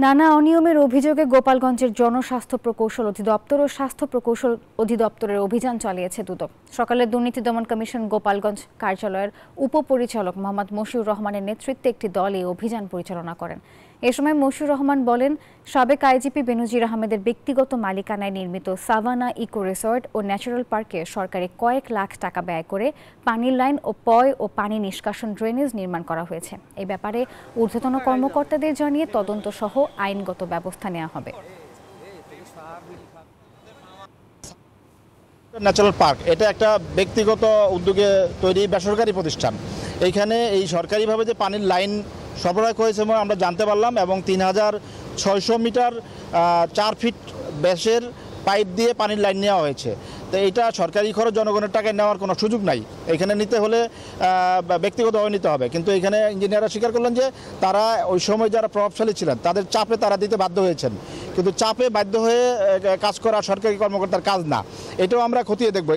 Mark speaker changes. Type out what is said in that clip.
Speaker 1: নানা অনিয়মের অভিযোগে গোপালগঞ্জের জনস্বাস্থ্য প্রকৌশল অধিদপ্তর ও স্বাস্থ্য প্রকৌশল অধিদপ্তরের অভিযান চালিয়েছে দুদক। সকালে দুর্নীতি দমন কমিশন গোপালগঞ্জ কার্যালয়ের উপপরিচালক মোহাম্মদ মশিউর রহমানের নেতৃত্বে একটি দল এই অভিযান পরিচালনা করেন। এ সময় মশিউর রহমান বলেন, সাবেক আইজিপি বেনজির আহমেদের ব্যক্তিগত মালিকানায় নির্মিত সাভানা ইকো রিসর্ট ও ন্যাচারাল পার্কে সরকারি কয়েক লাখ টাকা ব্যয় করে পানির লাইন ও পয় ও পানি নিষ্কাশন ড্রেনেজ নির্মাণ করা হয়েছে। এই ব্যাপারে ঊর্ধ্বতন কর্মকর্তাদের জানিয়ে তদন্ত সহ আইনগত ব্যবস্থা নেওয়া হবে।
Speaker 2: ন্যাচারাল পার্ক এটা একটা ব্যক্তিগত উদ্যোগে তৈরি বেসরকারি প্রতিষ্ঠান। এইখানে এই সরকারিভাবে যে পানির লাইন সরবরাহ হয়েছে আমরা জানতে পারলাম, এবং 3600 মিটার 4 ফিট ব্যাসের পাইপ দিয়ে পানির লাইন নেওয়া হয়েছে। তো এটা সরকারি খরচ জনগণের টাকায় নেওয়ার কোনো সুযোগ নাই। এখানে নিতে হলে ব্যক্তিগতভাবে নিতে হবে। কিন্তু এখানে ইঞ্জিনিয়াররা স্বীকার করলেন যে তারা ওই সময় যারা প্রভাবশালী ছিলেন তাদের চাপে তারা দিতে বাধ্য হয়েছেন, কিন্তু চাপে বাধ্য হয়ে কাজ করা সরকারি কর্মকর্তার কাজ না। এটাও আমরা খতিয়ে দেখব।